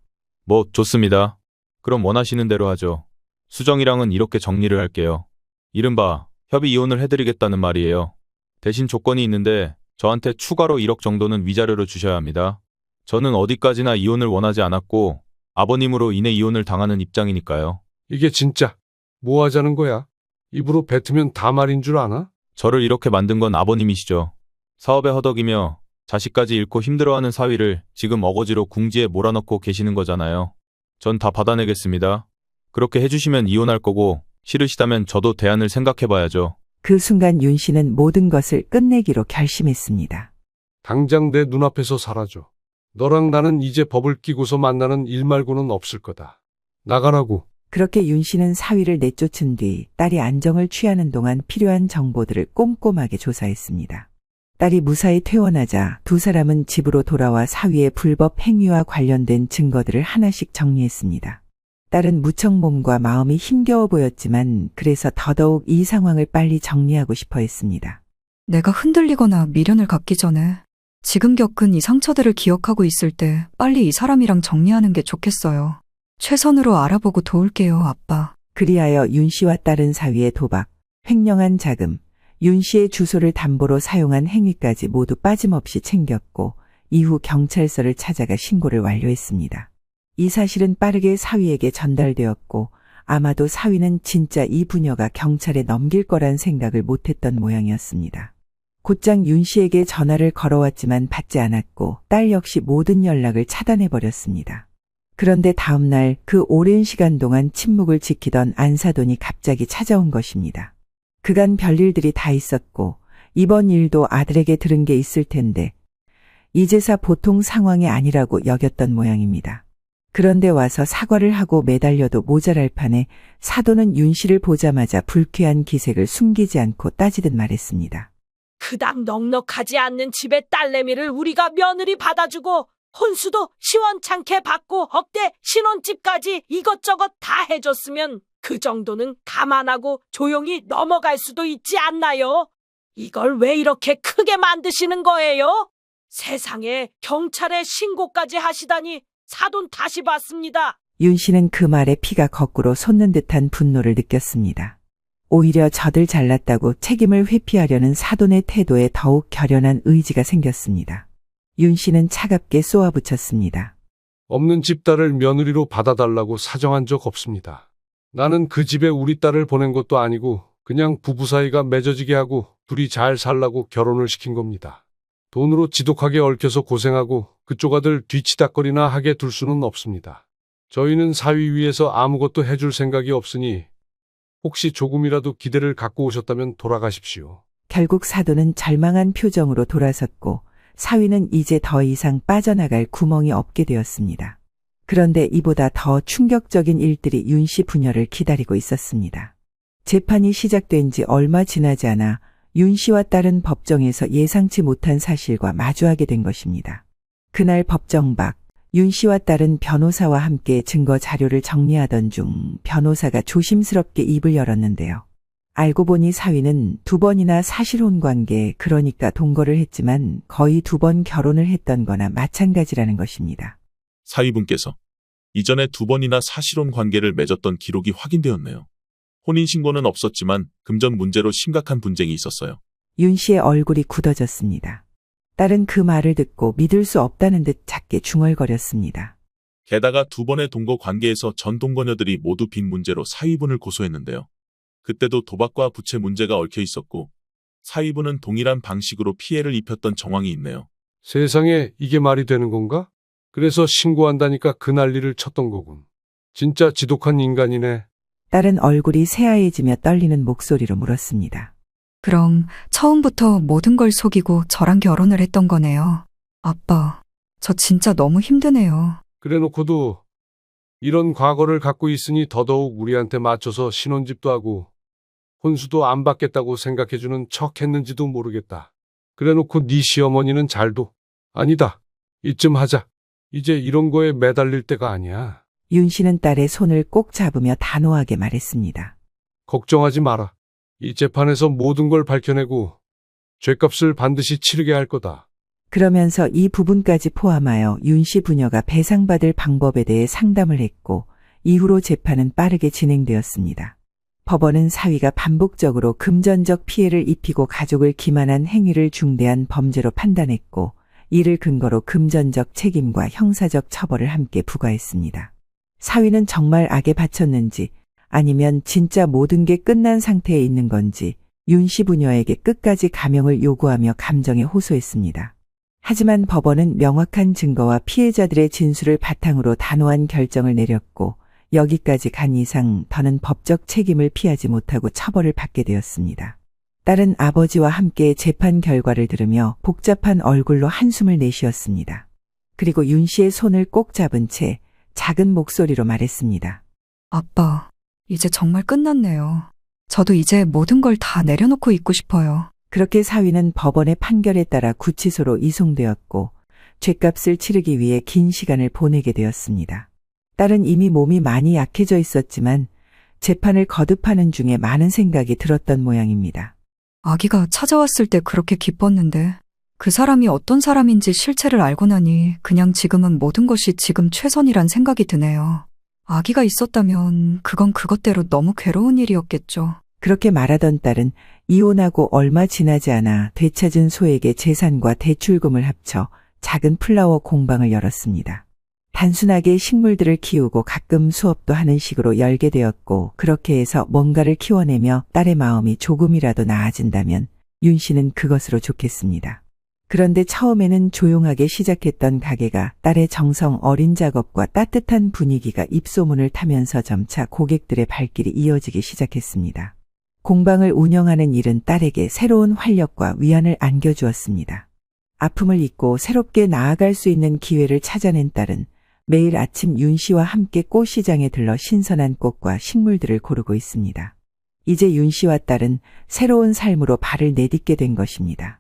뭐 좋습니다. 그럼 원하시는 대로 하죠. 수정이랑은 이렇게 정리를 할게요. 이른바 협의 이혼을 해드리겠다는 말이에요. 대신 조건이 있는데 저한테 추가로 1억 정도는 위자료를 주셔야 합니다. 저는 어디까지나 이혼을 원하지 않았고 아버님으로 인해 이혼을 당하는 입장이니까요. 이게 진짜 뭐 하자는 거야? 입으로 뱉으면 다 말인 줄 아나? 저를 이렇게 만든 건 아버님이시죠. 사업에 허덕이며 자식까지 잃고 힘들어하는 사위를 지금 어거지로 궁지에 몰아넣고 계시는 거잖아요. 전 다 받아내겠습니다. 그렇게 해주시면 이혼할 거고 싫으시다면 저도 대안을 생각해봐야죠. 그 순간 윤 씨는 모든 것을 끝내기로 결심했습니다. 당장 내 눈앞에서 사라져. 너랑 나는 이제 법을 끼고서 만나는 일 말고는 없을 거다. 나가라고. 그렇게 윤 씨는 사위를 내쫓은 뒤 딸이 안정을 취하는 동안 필요한 정보들을 꼼꼼하게 조사했습니다. 딸이 무사히 퇴원하자 두 사람은 집으로 돌아와 사위의 불법 행위와 관련된 증거들을 하나씩 정리했습니다. 딸은 무척 몸과 마음이 힘겨워 보였지만 그래서 더더욱 이 상황을 빨리 정리하고 싶어 했습니다. 내가 흔들리거나 미련을 갖기 전에 지금 겪은 이 상처들을 기억하고 있을 때 빨리 이 사람이랑 정리하는 게 좋겠어요. 최선으로 알아보고 도울게요, 아빠. 그리하여 윤 씨와 딸은 사위의 도박, 횡령한 자금, 윤 씨의 주소를 담보로 사용한 행위까지 모두 빠짐없이 챙겼고 이후 경찰서를 찾아가 신고를 완료했습니다. 이 사실은 빠르게 사위에게 전달되었고 아마도 사위는 진짜 이 부녀가 경찰에 넘길 거란 생각을 못했던 모양이었습니다. 곧장 윤 씨에게 전화를 걸어왔지만 받지 않았고 딸 역시 모든 연락을 차단해버렸습니다. 그런데 다음 날 그 오랜 시간 동안 침묵을 지키던 안사돈이 갑자기 찾아온 것입니다. 그간 별일들이 다 있었고 이번 일도 아들에게 들은 게 있을 텐데 이제사 보통 상황이 아니라고 여겼던 모양입니다. 그런데 와서 사과를 하고 매달려도 모자랄 판에 사돈은 윤 씨를 보자마자 불쾌한 기색을 숨기지 않고 따지듯 말했습니다. 그닥 넉넉하지 않는 집의 딸내미를 우리가 며느리 받아주고 혼수도 시원찮게 받고 억대 신혼집까지 이것저것 다 해줬으면 그 정도는 감안하고 조용히 넘어갈 수도 있지 않나요? 이걸 왜 이렇게 크게 만드시는 거예요? 세상에 경찰에 신고까지 하시다니 사돈 다시 봤습니다. 윤 씨는 그 말에 피가 거꾸로 솟는 듯한 분노를 느꼈습니다. 오히려 저들 잘났다고 책임을 회피하려는 사돈의 태도에 더욱 결연한 의지가 생겼습니다. 윤 씨는 차갑게 쏘아붙였습니다. 없는 집 딸을 며느리로 받아달라고 사정한 적 없습니다. 나는 그 집에 우리 딸을 보낸 것도 아니고 그냥 부부 사이가 맺어지게 하고 둘이 잘 살라고 결혼을 시킨 겁니다. 돈으로 지독하게 얽혀서 고생하고 그쪽 아들 뒤치다거리나 하게 둘 수는 없습니다. 저희는 사위 위에서 아무것도 해줄 생각이 없으니 혹시 조금이라도 기대를 갖고 오셨다면 돌아가십시오. 결국 사돈은 절망한 표정으로 돌아섰고 사위는 이제 더 이상 빠져나갈 구멍이 없게 되었습니다. 그런데 이보다 더 충격적인 일들이 윤 씨 부녀를 기다리고 있었습니다. 재판이 시작된 지 얼마 지나지 않아 윤 씨와 딸은 법정에서 예상치 못한 사실과 마주하게 된 것입니다. 그날 법정 밖 윤 씨와 딸은 변호사와 함께 증거 자료를 정리하던 중 변호사가 조심스럽게 입을 열었는데요. 알고 보니 사위는 2번이나 사실혼 관계, 그러니까 동거를 했지만 거의 2번 결혼을 했던 거나 마찬가지라는 것입니다. 사위분께서 이전에 2번이나 사실혼 관계를 맺었던 기록이 확인되었네요. 혼인신고는 없었지만 금전 문제로 심각한 분쟁이 있었어요. 윤 씨의 얼굴이 굳어졌습니다. 딸은 그 말을 듣고 믿을 수 없다는 듯 작게 중얼거렸습니다. 게다가 2번의 동거 관계에서 전 동거녀들이 모두 빚 문제로 사위분을 고소했는데요. 그때도 도박과 부채 문제가 얽혀 있었고 사위분은 동일한 방식으로 피해를 입혔던 정황이 있네요. 세상에 이게 말이 되는 건가? 그래서 신고한다니까 그 난리를 쳤던 거군. 진짜 지독한 인간이네. 딸은 얼굴이 새하얘지며 떨리는 목소리로 물었습니다. 그럼 처음부터 모든 걸 속이고 저랑 결혼을 했던 거네요. 아빠, 저 진짜 너무 힘드네요. 그래놓고도 이런 과거를 갖고 있으니 더더욱 우리한테 맞춰서 신혼집도 하고 혼수도 안 받겠다고 생각해주는 척 했는지도 모르겠다. 그래놓고 네 시어머니는 잘도 아니다. 이쯤 하자. 이제 이런 거에 매달릴 때가 아니야. 윤 씨는 딸의 손을 꼭 잡으며 단호하게 말했습니다. 걱정하지 마라. 이 재판에서 모든 걸 밝혀내고 죗값을 반드시 치르게 할 거다. 그러면서 이 부분까지 포함하여 윤 씨 부녀가 배상받을 방법에 대해 상담을 했고 이후로 재판은 빠르게 진행되었습니다. 법원은 사위가 반복적으로 금전적 피해를 입히고 가족을 기만한 행위를 중대한 범죄로 판단했고 이를 근거로 금전적 책임과 형사적 처벌을 함께 부과했습니다. 사위는 정말 악에 바쳤는지 아니면 진짜 모든 게 끝난 상태에 있는 건지 윤 씨 부녀에게 끝까지 감형을 요구하며 감정에 호소했습니다. 하지만 법원은 명확한 증거와 피해자들의 진술을 바탕으로 단호한 결정을 내렸고 여기까지 간 이상 더는 법적 책임을 피하지 못하고 처벌을 받게 되었습니다. 딸은 아버지와 함께 재판 결과를 들으며 복잡한 얼굴로 한숨을 내쉬었습니다. 그리고 윤 씨의 손을 꼭 잡은 채 작은 목소리로 말했습니다. 아빠, 이제 정말 끝났네요. 저도 이제 모든 걸 다 내려놓고 있고 싶어요. 그렇게 사위는 법원의 판결에 따라 구치소로 이송되었고 죗값을 치르기 위해 긴 시간을 보내게 되었습니다. 딸은 이미 몸이 많이 약해져 있었지만 재판을 거듭하는 중에 많은 생각이 들었던 모양입니다. 아기가 찾아왔을 때 그렇게 기뻤는데 그 사람이 어떤 사람인지 실체를 알고 나니 그냥 지금은 모든 것이 지금 최선이란 생각이 드네요. 아기가 있었다면 그건 그것대로 너무 괴로운 일이었겠죠. 그렇게 말하던 딸은 이혼하고 얼마 지나지 않아 되찾은 소에게 재산과 대출금을 합쳐 작은 플라워 공방을 열었습니다. 단순하게 식물들을 키우고 가끔 수업도 하는 식으로 열게 되었고, 그렇게 해서 뭔가를 키워내며 딸의 마음이 조금이라도 나아진다면 윤 씨는 그것으로 좋겠습니다. 그런데 처음에는 조용하게 시작했던 가게가 딸의 정성 어린 작업과 따뜻한 분위기가 입소문을 타면서 점차 고객들의 발길이 이어지기 시작했습니다. 공방을 운영하는 일은 딸에게 새로운 활력과 위안을 안겨주었습니다. 아픔을 잊고 새롭게 나아갈 수 있는 기회를 찾아낸 딸은 매일 아침 윤 씨와 함께 꽃시장에 들러 신선한 꽃과 식물들을 고르고 있습니다. 이제 윤 씨와 딸은 새로운 삶으로 발을 내딛게 된 것입니다.